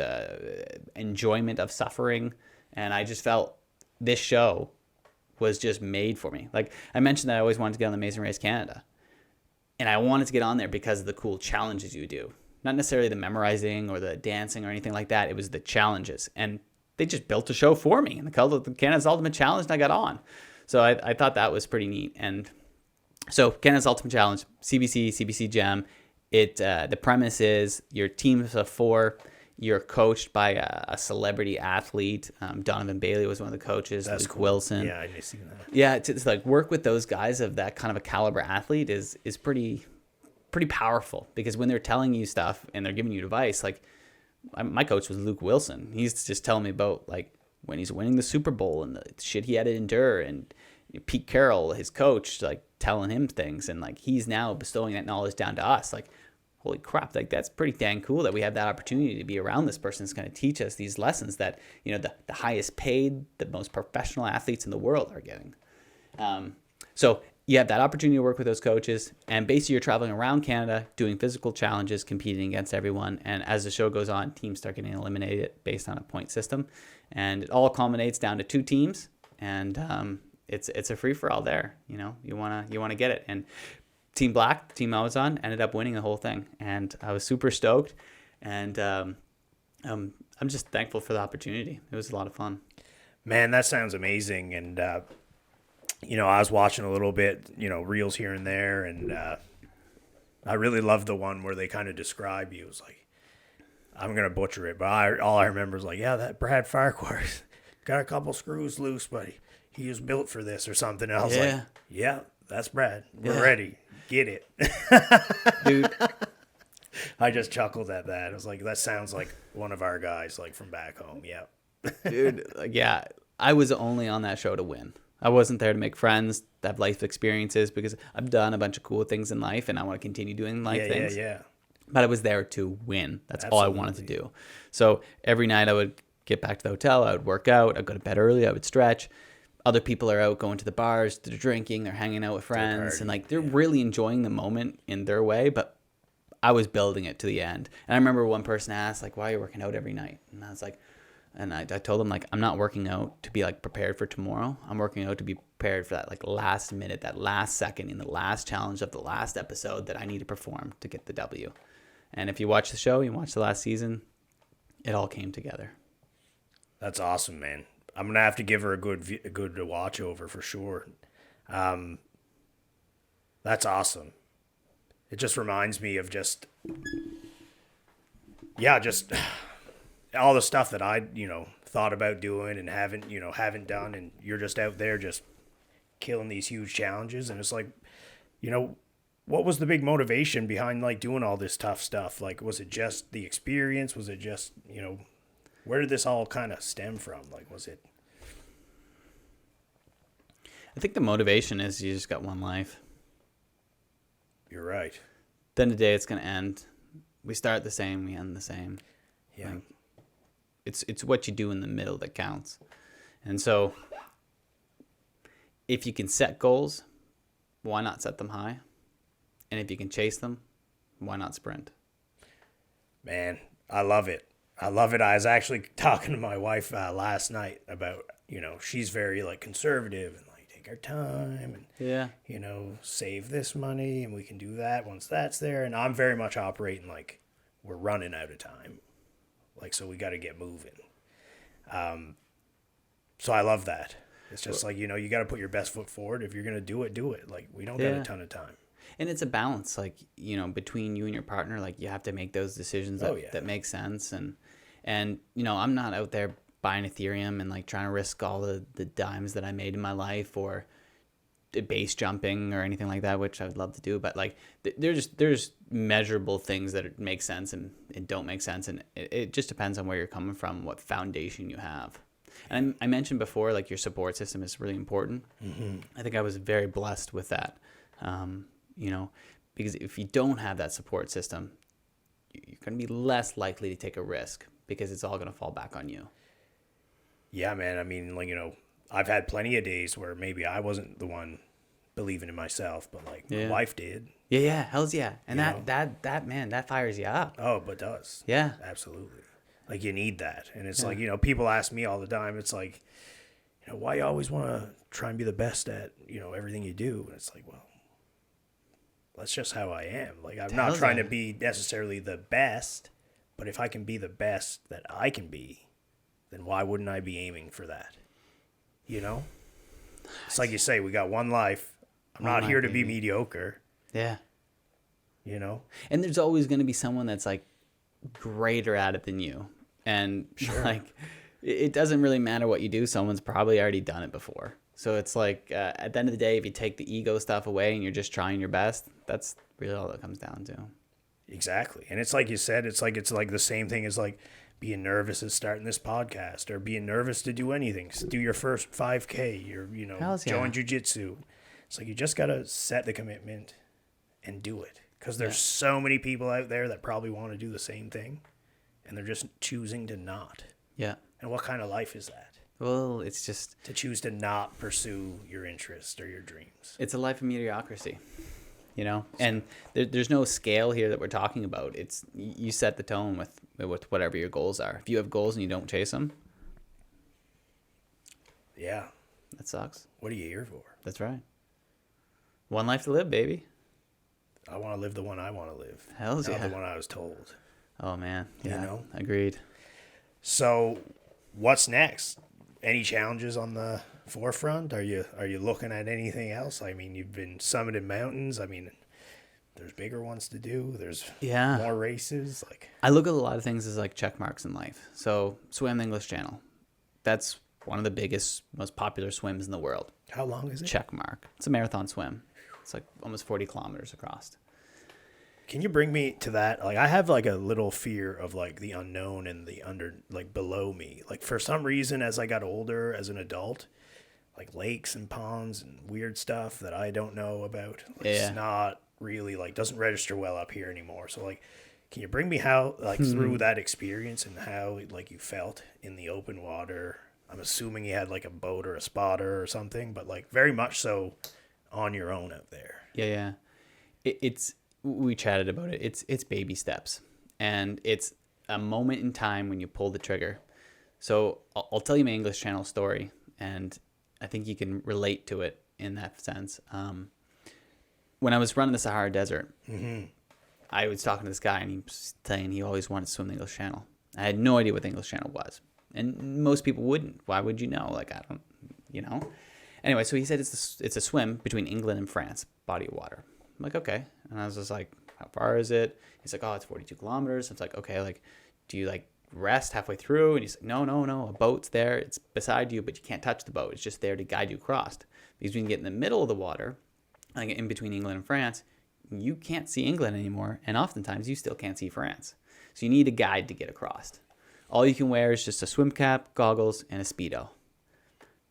enjoyment of suffering. And I just felt this show was just made for me. Like I mentioned that I always wanted to get on the Amazing Race Canada. And I wanted to get on there because of the cool challenges you do. Not necessarily the memorizing or the dancing or anything like that. It was the challenges. And they just built a show for me. And they called it the Canada's Ultimate Challenge, and I got on. So I thought that was pretty neat. And so Canada's Ultimate Challenge, CBC Gem. The premise is your teams of 4. You're coached by a celebrity athlete. Donovan Bailey was one of the coaches. That's Luke cool. Wilson. Yeah, I didn't see that. Yeah, to like work with those guys of that kind of a caliber athlete is pretty powerful, because when they're telling you stuff and they're giving you advice, like my coach was Luke Wilson. He's just telling me about like when he's winning the Super Bowl and the shit he had to endure, and Pete Carroll, his coach, like telling him things, and like he's now bestowing that knowledge down to us. Like, holy crap, like that's pretty dang cool that we have that opportunity to be around this person that's going to teach us these lessons that, you know, the highest paid, the most professional athletes in the world are getting. So you have that opportunity to work with those coaches, and basically you're traveling around Canada doing physical challenges, competing against everyone. And as the show goes on, teams start getting eliminated based on a point system, and it all culminates down to 2 teams, and it's a free for all there. You know, you wanna get it. And Team Black, the team I was on, ended up winning the whole thing, and I was super stoked, and I'm just thankful for the opportunity. It was a lot of fun. Man, that sounds amazing. And you know, I was watching a little bit, you know, reels here and there, and I really loved the one where they kind of describe you. It was like, I'm gonna butcher it, but all I remember is like, yeah, that Brad Farquhar got a couple screws loose, but he was built for this or something. And I was like, yeah, that's Brad. We're ready. Get it. Dude. I just chuckled at that. I was like, that sounds like one of our guys, like from back home. Yeah. Dude, like, yeah, I was only on that show to win. I wasn't there to make friends, to have life experiences, because I've done a bunch of cool things in life and I want to continue doing life things. Yeah. But I was there to win. That's Absolutely. all I wanted to do. So every night I would get back to the hotel, I would work out, I'd go to bed early, I would stretch. Other people are out going to the bars, they're drinking, they're hanging out with friends, and like they're really enjoying the moment in their way, but I was building it to the end. And I remember one person asked, like, why are you working out every night? And I was like, and I told them, like, I'm not working out to be like prepared for tomorrow. I'm working out to be prepared for that like last minute, that last second in the last challenge of the last episode that I need to perform to get the W. And if you watch the show, you watch the last season, it all came together. That's awesome, man. I'm gonna have to give her a good watch over for sure. That's awesome. It just reminds me of just all the stuff that I, you know, thought about doing and haven't done, and you're just out there just killing these huge challenges. And it's like, you know, what was the big motivation behind like doing all this tough stuff? Like, was it just the experience? Was it just, you know, where did this all kind of stem from? Like, was it? I think the motivation is you just got one life. You're right. Then the day it's going to end. We start the same, we end the same. Yeah. Like, it's what you do in the middle that counts. And so if you can set goals, why not set them high? And if you can chase them, why not sprint? Man, I love it. I love it. I was actually talking to my wife last night about, you know, she's very like conservative and like take take our time and, Yeah. you know, save this money and we can do that once that's there. And I'm very much operating like we're running out of time. Like, so we got to get moving. So I love that. It's just like, you know, you got to put your best foot forward. If you're going to do it, do it. Like, we don't got a ton of time. And it's a balance, like, you know, between you and your partner. Like, you have to make those decisions that make sense. And, you know, I'm not out there buying Ethereum and like trying to risk all the dimes that I made in my life or base jumping or anything like that, which I would love to do. But like, there's measurable things that make sense and don't make sense. And it just depends on where you're coming from, what foundation you have. And I mentioned before, like, your support system is really important. Mm-hmm. I think I was very blessed with that, you know, because if you don't have that support system, you're going to be less likely to take a risk because it's all going to fall back on you. Yeah, man. I mean, like, you know, I've had plenty of days where maybe I wasn't the one believing in myself, but like my wife did. Yeah, hells yeah. And that man, that fires you up. Oh, but it does. Yeah. Absolutely. Like, you need that. And it's like, you know, people ask me all the time, it's like, you know, why you always want to try and be the best at, you know, everything you do? And it's like, well, that's just how I am. Like, I'm not trying to be necessarily the best, but if I can be the best that I can be, then why wouldn't I be aiming for that? You know? It's like you say, we got one life. I'm not here to be mediocre. Yeah. You know? And there's always going to be someone that's like greater at it than you. And like, it doesn't really matter what you do. Someone's probably already done it before. So it's like, at the end of the day, if you take the ego stuff away and you're just trying your best, that's really all it comes down to. Exactly. And it's like you said, it's like the same thing as like being nervous as starting this podcast or being nervous to do anything. Do your first 5K, you know, join jiu-jitsu. It's like, you just got to set the commitment and do it. Because there's so many people out there that probably want to do the same thing and they're just choosing to not. Yeah. And what kind of life is that? Well, it's just to choose to not pursue your interests or your dreams. It's a life of mediocrity, you know, and there's no scale here that we're talking about. It's, you set the tone with whatever your goals are. If you have goals and you don't chase them, yeah, that sucks. What are you here for? That's right. One life to live, baby. I want to live the one I want to live. Hell's not the one I was told. Oh man, yeah, you know? Agreed. So, what's next? Any challenges on the forefront? Are you looking at anything else? I mean, you've been summiting mountains. I mean, there's bigger ones to do. There's more races. Like, I look at a lot of things as like check marks in life. So, swim the English Channel. That's one of the biggest, most popular swims in the world. How long is it? Check mark. It's a marathon swim. It's like almost 40 kilometers across. Can you bring me to that? Like, I have like a little fear of like the unknown and the like below me. Like, for some reason, as I got older as an adult, like lakes and ponds and weird stuff that I don't know about, like, it's not really like, doesn't register well up here anymore. So like, can you bring me through that experience and how like you felt in the open water? I'm assuming you had like a boat or a spotter or something, but like very much so on your own out there. Yeah. We chatted about it. It's baby steps, and it's a moment in time when you pull the trigger. So I'll tell you my English Channel story, and I think you can relate to it in that sense. When I was running the Sahara Desert, I was talking to this guy, and he was saying he always wanted to swim the English Channel. I had no idea what the English Channel was, and most people wouldn't. Why would you know? Like, I don't, you know. Anyway, so he said it's a swim between England and France, body of water. I'm like, okay. And I was just like, how far is it? He's like, oh, it's 42 kilometers. I was like, okay, like, do you like rest halfway through? And he's like, no, a boat's there. It's beside you, but you can't touch the boat. It's just there to guide you across. Because when you get in the middle of the water, like in between England and France, you can't see England anymore. And oftentimes you still can't see France. So you need a guide to get across. All you can wear is just a swim cap, goggles, and a Speedo.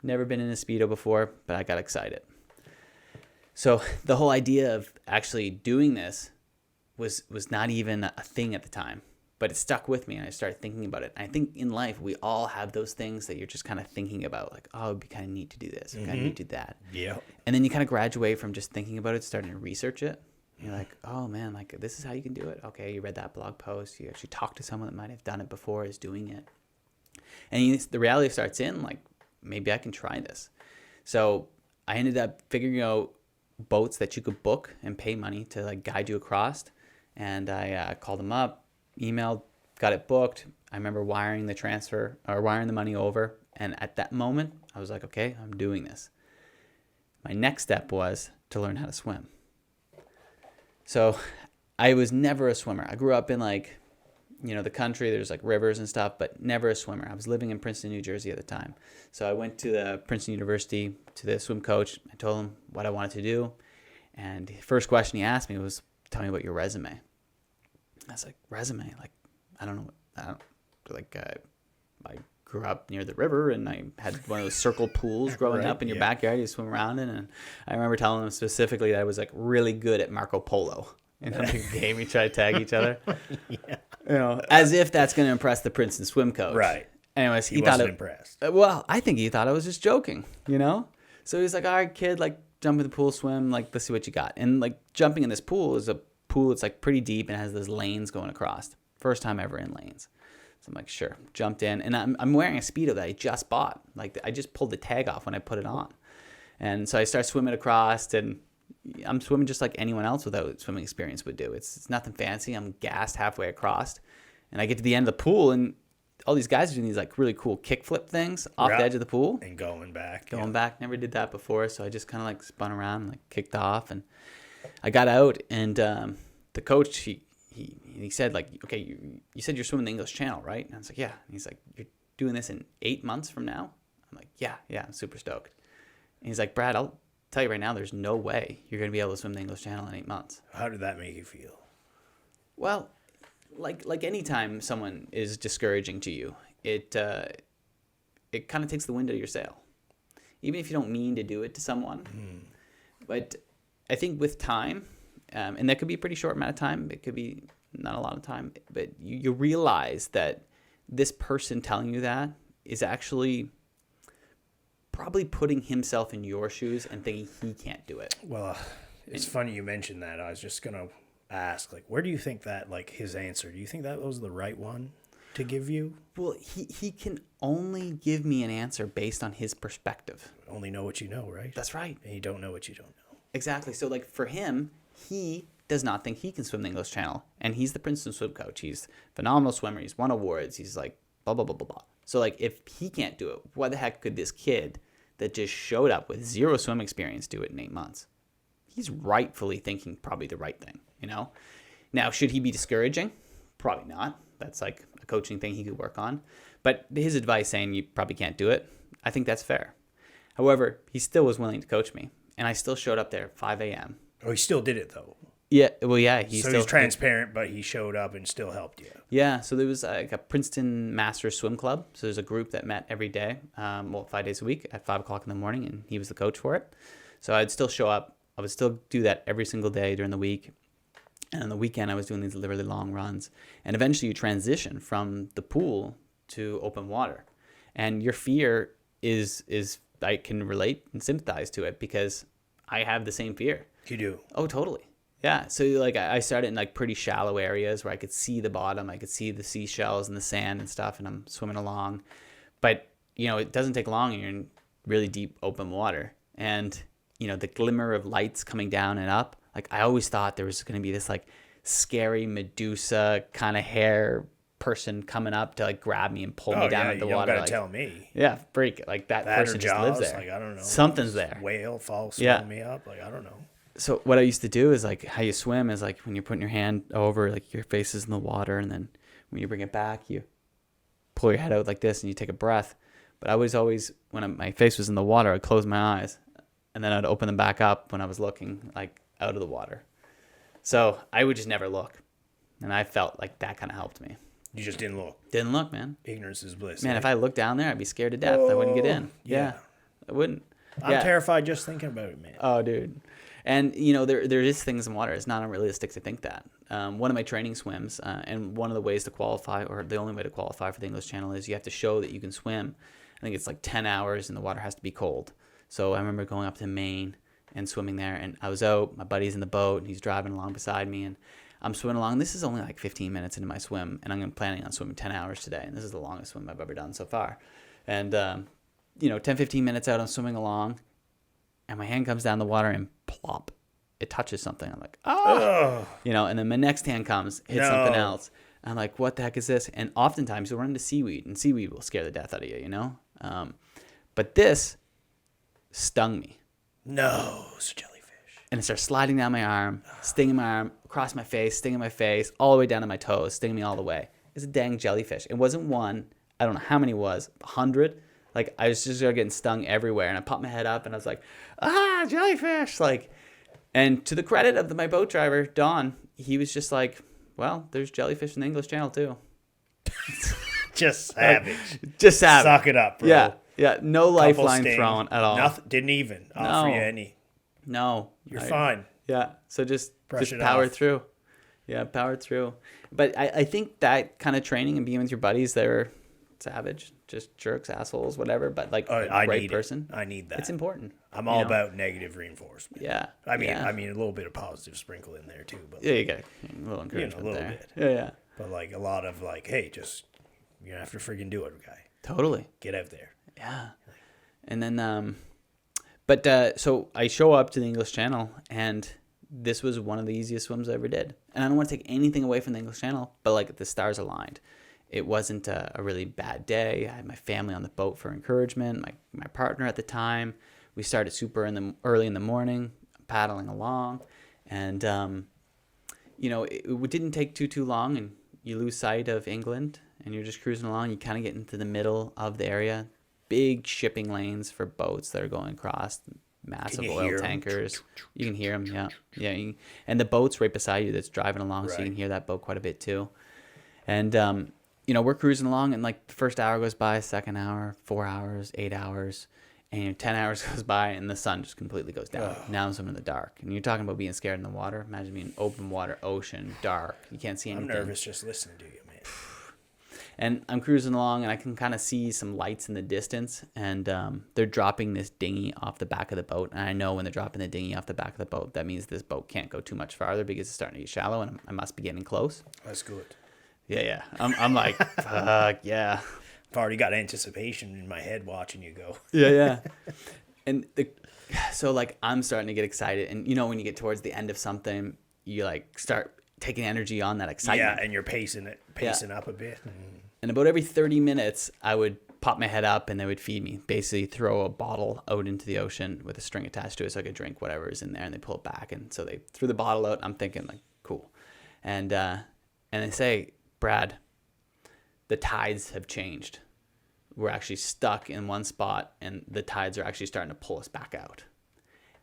Never been in a Speedo before, but I got excited. So the whole idea of actually doing this was not even a thing at the time, but it stuck with me and I started thinking about it. And I think in life, we all have those things that you're just kind of thinking about, like, oh, it'd be kind of neat to do this, kind of neat to do that. Yeah. And then you kind of graduate from just thinking about it, starting to research it. You're like, oh man, like this is how you can do it. Okay, you read that blog post. You actually talked to someone that might have done it before, is doing it. And the reality starts in, like, maybe I can try this. So I ended up figuring out boats that you could book and pay money to like guide you across. And I called them up, emailed, got it booked. I remember wiring the money over. And at that moment, I was like, okay, I'm doing this. My next step was to learn how to swim. So I was never a swimmer. I grew up in like, the country, there's like rivers and stuff, but never a swimmer. I was living in Princeton, New Jersey at the time. So I went to the Princeton University to the swim coach. I told him what I wanted to do. And the first question he asked me was, tell me about your resume. I was like, resume? Like, I don't know. I grew up near the river and I had one of those circle pools growing up in your backyard. You swim around in. And I remember telling him specifically that I was like really good at Marco Polo. The game, we try to tag each other. As if that's going to impress the Princeton swim coach. Right. Anyways, he wasn't impressed. Well, I think he thought I was just joking, So he's like, all right, kid, like jump in the pool, swim, like let's see what you got. And like jumping in this pool is a pool that's like pretty deep and has those lanes going across. First time ever in lanes. So I'm like, sure, jumped in. And I'm wearing a Speedo that I just bought. Like I just pulled the tag off when I put it on. And so I start swimming across and I'm swimming just like anyone else without swimming experience would do. It's nothing fancy. I'm gassed halfway across. And I get to the end of the pool and all these guys are doing these like really cool kickflip things off the edge of the pool. And going back. Going back. Never did that before. So I just kind of like spun around and like kicked off. And I got out and the coach, he said like, okay, you said you're swimming the English Channel, right? And I was like, yeah. And he's like, you're doing this in 8 months from now? I'm like, yeah, I'm super stoked. And he's like, Brad, I'll tell you right now, there's no way you're going to be able to swim the English Channel in 8 months. How did that make you feel? Well, like any time someone is discouraging to you, it kind of takes the wind out of your sail. Even if you don't mean to do it to someone. But I think with time, and that could be a pretty short amount of time, it could be not a lot of time, but you realize that this person telling you that is actually probably putting himself in your shoes and thinking he can't do it. Well, it's funny you mentioned that. I was just going to ask, like, where do you think that, like, his answer, do you think that was the right one to give you? Well, he can only give me an answer based on his perspective. Only know what you know, right? That's right. And you don't know what you don't know. Exactly. So, like, for him, he does not think he can swim the English Channel. And he's the Princeton swim coach. He's a phenomenal swimmer. He's won awards. He's like, blah, blah, blah, blah, blah. So, like, if he can't do it, why the heck could this kid that just showed up with zero swim experience do it in 8 months? He's rightfully thinking probably the right thing, Now, should he be discouraging? Probably not. That's like a coaching thing he could work on. But his advice saying you probably can't do it, I think that's fair. However, he still was willing to coach me. And I still showed up there at 5 a.m. Oh, he still did it, though. Yeah, well, yeah. He's transparent, but he showed up and still helped you. Yeah, so there was like a Princeton Masters Swim Club. So there's a group that met every day, 5 days a week at 5 o'clock in the morning, and he was the coach for it. So I'd still show up. I would still do that every single day during the week. And on the weekend, I was doing these really long runs. And eventually you transition from the pool to open water. And your fear is I can relate and sympathize to it because I have the same fear. You do? Oh, totally. Yeah. So like I started in like pretty shallow areas where I could see the bottom. I could see the seashells and the sand and stuff, and I'm swimming along. But, it doesn't take long and you're in really deep open water. And, the glimmer of lights coming down and up, like I always thought there was going to be this like scary Medusa kind of hair person coming up to like grab me and pull me down into the water. You gotta like, tell me. Yeah, freak. Like that person just lives there. Like, I don't know. Something's there. Whale falls swim me up. Like, I don't know. So what I used to do is like how you swim is like when you're putting your hand over, like your face is in the water, and then when you bring it back, you pull your head out like this and you take a breath. But I was always, when my face was in the water, I'd close my eyes and then I'd open them back up when I was looking like out of the water. So I would just never look. And I felt like that kind of helped me. You just didn't look. Didn't look, man. Ignorance is bliss. Man, if I looked down there, I'd be scared to death. I wouldn't get in. Yeah. I wouldn't. I'm terrified just thinking about it, man. Oh, dude. And, there is things in water. It's not unrealistic to think that. One of my training swims, and one of the ways to qualify, or the only way to qualify for the English Channel, is you have to show that you can swim. I think it's like 10 hours and the water has to be cold. So I remember going up to Maine and swimming there. And I was out. My buddy's in the boat and he's driving along beside me. And I'm swimming along. This is only like 15 minutes into my swim. And I'm planning on swimming 10 hours today. And this is the longest swim I've ever done so far. And, 10, 15 minutes out, I'm swimming along. and my hand comes down the water and plop, it touches something. I'm like, Oh, and then my next hand comes, hits something else. I'm like, what the heck is this? And oftentimes you'll run into seaweed, and seaweed will scare the death out of you, But this stung me. no, it's a jellyfish. And it starts sliding down my arm, stinging my arm, across my face, stinging my face, all the way down to my toes, stinging me all the way. It's a dang jellyfish. It wasn't one. I don't know how many it was, 100. Like, I was just getting stung everywhere. And I popped my head up, and I was like, jellyfish. Like, and to the credit of my boat driver, Don, he was just like, well, there's jellyfish in the English Channel too. Just savage. Just savage. Suck it up, bro. Yeah. No lifeline thrown at all. Nothing. Didn't even offer you any. No. You're fine. Yeah. So just Brush it power off. through. Yeah, power through. But I think that kind of training and being with your buddies, they're savage, just jerks, assholes, whatever. But like a great person. I need that. It's important. I'm all about negative reinforcement. Yeah. I mean, a little bit of positive sprinkle in there too. But Yeah, you got a little encouragement a little there. bit. Yeah. But like a lot of like, hey, just you're gonna have to friggin' do it, guy. Totally. Get out there. Yeah. And then, so I show up to the English Channel, and this was one of the easiest swims I ever did. And I don't want to take anything away from the English Channel, but like the stars aligned. It wasn't a really bad day. I had my family on the boat for encouragement. My partner at the time. We started super early in the morning, paddling along, and it didn't take too long, and you lose sight of England, and you're just cruising along. You kind of get into the middle of the area, big shipping lanes for boats that are going across, massive oil tankers. You can hear them, yeah. And the boat's right beside you that's driving along, so you can hear that boat quite a bit too. And we're cruising along, and like the first hour goes by, second hour, 4 hours, 8 hours. And 10 hours goes by, and the sun just completely goes down. Now I'm swimming in the dark. And you're talking about being scared in the water. Imagine being open water, ocean, dark. You can't see anything. I'm nervous just listening to you, man. And I'm cruising along, and I can kind of see some lights in the distance. And they're dropping this dinghy off the back of the boat. And I know when they're dropping the dinghy off the back of the boat, that means this boat can't go too much farther because it's starting to get shallow, and I must be getting close. That's good. Yeah. I'm like, fuck, yeah. I've already got anticipation in my head watching you go. Yeah. And so like I'm starting to get excited, and when you get towards the end of something, you like start taking energy on that excitement. Yeah, and you're pacing up a bit. And about every 30 minutes, I would pop my head up, and they would feed me. Basically, throw a bottle out into the ocean with a string attached to it, so I could drink whatever is in there, and they pull it back. And so they threw the bottle out. I'm thinking like, cool. And they say, Brad, the tides have changed. We're actually stuck in one spot, and the tides are actually starting to pull us back out.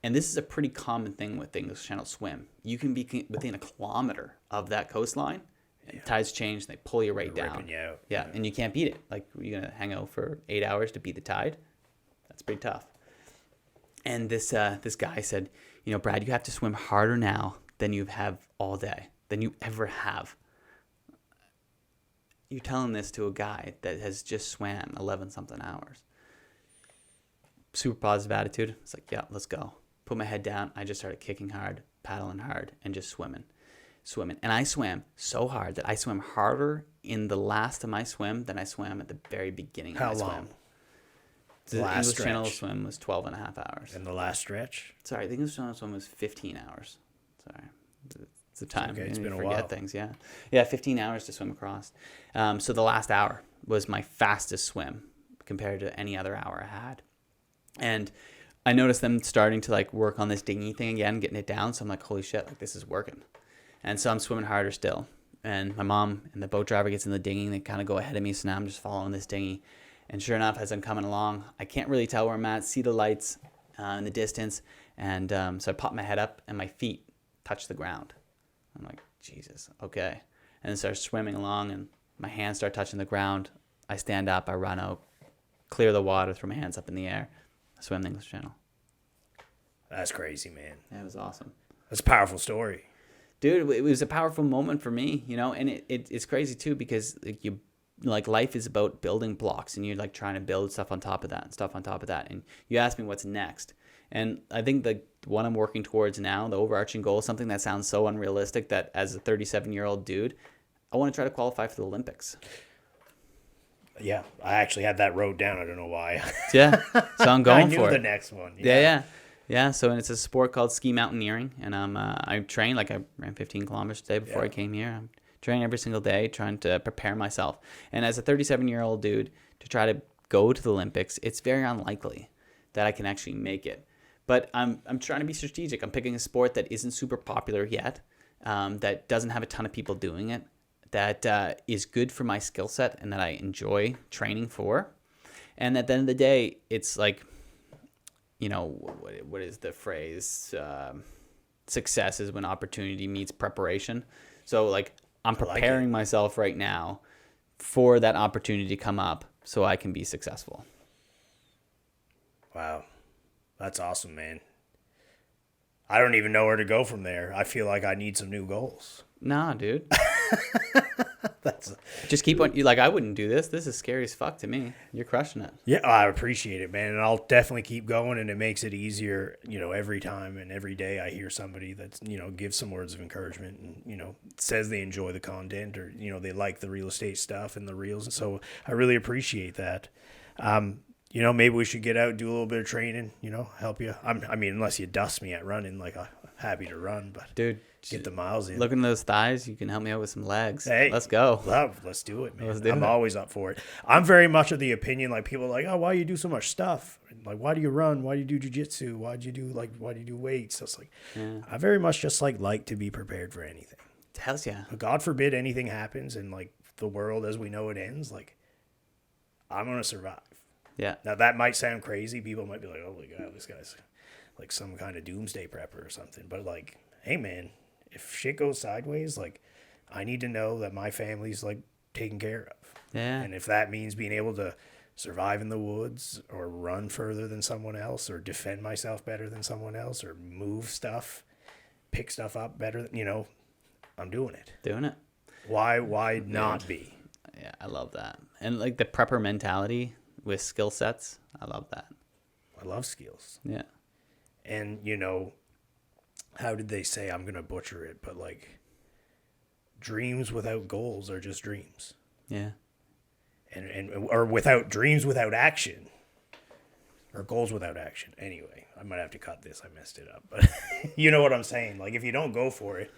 And this is a pretty common thing with the English Channel swim. You can be within a kilometer of that coastline, and tides change, and they pull you right down. Ripping you out. Yeah, and you can't beat it. Like, you're going to hang out for 8 hours to beat the tide? That's pretty tough. And this guy said, Brad, you have to swim harder now than you have all day, than you ever have. You're telling this to a guy that has just swam 11-something hours. Super positive attitude. It's like, yeah, let's go. Put my head down. I just started kicking hard, paddling hard, and just swimming. And I swam so hard that I swam harder in the last of my swim than I swam at the very beginning of my swim. How long? The English Channel swim was 12 and a half hours. And the last stretch? Sorry, the English Channel swim was 15 hours. Sorry. It's the time. Okay, it's been a forget while. Things, yeah. Yeah, 15 hours to swim across. So the last hour was my fastest swim compared to any other hour I had. And I noticed them starting to like work on this dinghy thing again, getting it down. So I'm like, holy shit, like this is working. And so I'm swimming harder still. And my mom and the boat driver gets in the dinghy, and they kind of go ahead of me. So now I'm just following this dinghy. And sure enough, as I'm coming along, I can't really tell where I'm at, see the lights in the distance. And so I pop my head up, and my feet touch the ground. I'm like, Jesus, okay. And then start swimming along, and my hands start touching the ground. I stand up, I run out, clear the water, throw my hands up in the air. I swim the English Channel. That's crazy, man. Yeah, it was awesome. That's a powerful story. Dude, it was a powerful moment for me, and it's crazy too, because life is about building blocks, and you're like trying to build stuff on top of that and stuff on top of that. And you ask me what's next. And I think the one I'm working towards now, the overarching goal, something that sounds so unrealistic that as a 37-year-old dude, I want to try to qualify for the Olympics. Yeah, I actually had that wrote down. I don't know why. Yeah, so I'm going I knew for it. the next one. Yeah. Yeah, so and it's a sport called ski mountaineering, and I train like I ran 15 kilometers today before I came here. I'm training every single day, trying to prepare myself. And as a 37-year-old dude, to try to go to the Olympics, it's very unlikely that I can actually make it. But I'm trying to be strategic. I'm picking a sport that isn't super popular yet, that doesn't have a ton of people doing it, that is good for my skill set and that I enjoy training for. And at the end of the day, it's like, you know, what is the phrase? Success is when opportunity meets preparation. So like I'm preparing myself right now for that opportunity to come up so I can be successful. Wow. That's awesome, man. I don't even know where to go from there. I feel like I need some new goals. Nah, dude. Just keep on. Like, I wouldn't do this. This is scary as fuck to me. You're crushing it. Yeah, I appreciate it, man. And I'll definitely keep going, and it makes it easier, you know, every time and every day I hear somebody that's, you know, gives some words of encouragement and, you know, says they enjoy the content or, you know, they like the real estate stuff and the reels. And so I really appreciate that. You know, maybe we should get out, do a little bit of training, you know, help you. I mean, unless you dust me at running, like I'm happy to run, but dude, get the miles in. Looking at those thighs, you can help me out with some legs. Hey, let's go. Let's do it, man. I'm always up for it. I'm very much of the opinion, like people are like, oh, why do you do so much stuff? Like, why do you run? Why do you do jiu-jitsu? Why do you do weights? So it's like, I very much just like to be prepared for anything. Tells ya. God forbid anything happens and like the world as we know it ends, like I'm going to survive. Yeah. Now that might sound crazy. People might be like, oh my God, this guy's like some kind of doomsday prepper or something. But like, hey man, if shit goes sideways, like I need to know that my family's like taken care of. Yeah. And if that means being able to survive in the woods or run further than someone else or defend myself better than someone else or move stuff, pick stuff up better, you know, I'm doing it. Doing it. Why not be? Yeah, I love that. And like the prepper mentality with skill sets, I love that. I love skills. Yeah. And, you know, how did they say, I'm going to butcher it, but like dreams without goals are just dreams. Yeah. Or without dreams without action or goals without action. Anyway, I might have to cut this. I messed it up, but you know what I'm saying? Like if you don't go for it,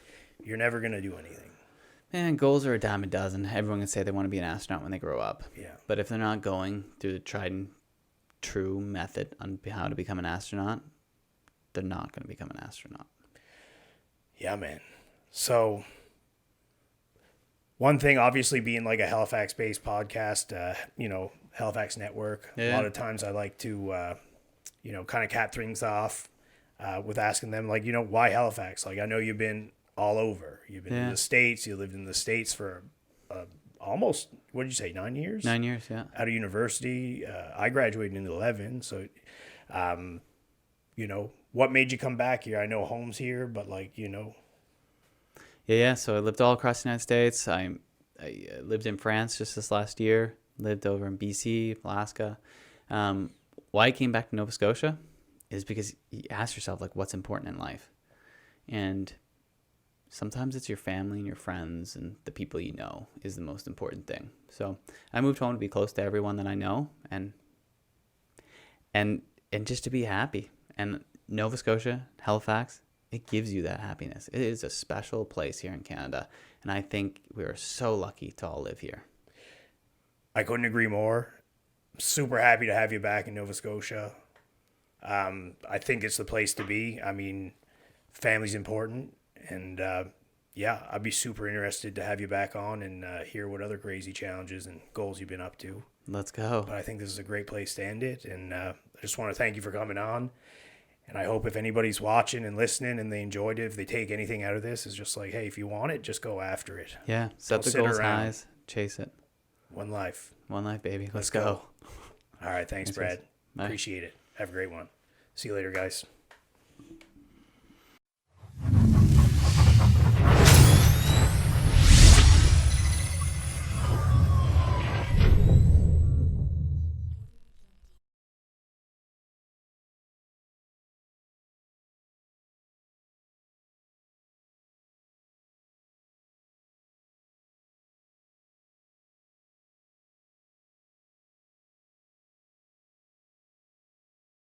you're never going to do anything. And goals are a dime a dozen. Everyone can say they want to be an astronaut when they grow up. Yeah. But if they're not going through the tried and true method on how to become an astronaut, they're not going to become an astronaut. Yeah, man. So one thing, obviously being like a Halifax-based podcast, you know, Halifax Network, a lot of times I like to, you know, kind of cap things off with asking them like, you know, why Halifax? Like I know you've been all over. You've been in the States. You lived in the States for almost, what did you say, 9 years? 9 years, yeah. Out of university. I graduated in 11. So, you know, what made you come back here? I know home's here, but like, you know. Yeah. So I lived all across the United States. I lived in France just this last year. Lived over in BC, Alaska. Why I came back to Nova Scotia is because you ask yourself, like, what's important in life? And sometimes it's your family and your friends and the people you know is the most important thing. So I moved home to be close to everyone that I know and just to be happy. And Nova Scotia, Halifax, it gives you that happiness. It is a special place here in Canada. And I think we are so lucky to all live here. I couldn't agree more. I'm super happy to have you back in Nova Scotia. I think it's the place to be. I mean, family's important. And, yeah, I'd be super interested to have you back on and hear what other crazy challenges and goals you've been up to. Let's go. But I think this is a great place to end it. And I just want to thank you for coming on. And I hope if anybody's watching and listening and they enjoyed it, if they take anything out of this, it's just like, hey, if you want it, just go after it. Yeah, set the goals high, chase it. One life. One life, baby. Let's go. All right, thanks, Brad. Appreciate it. Have a great one. See you later, guys.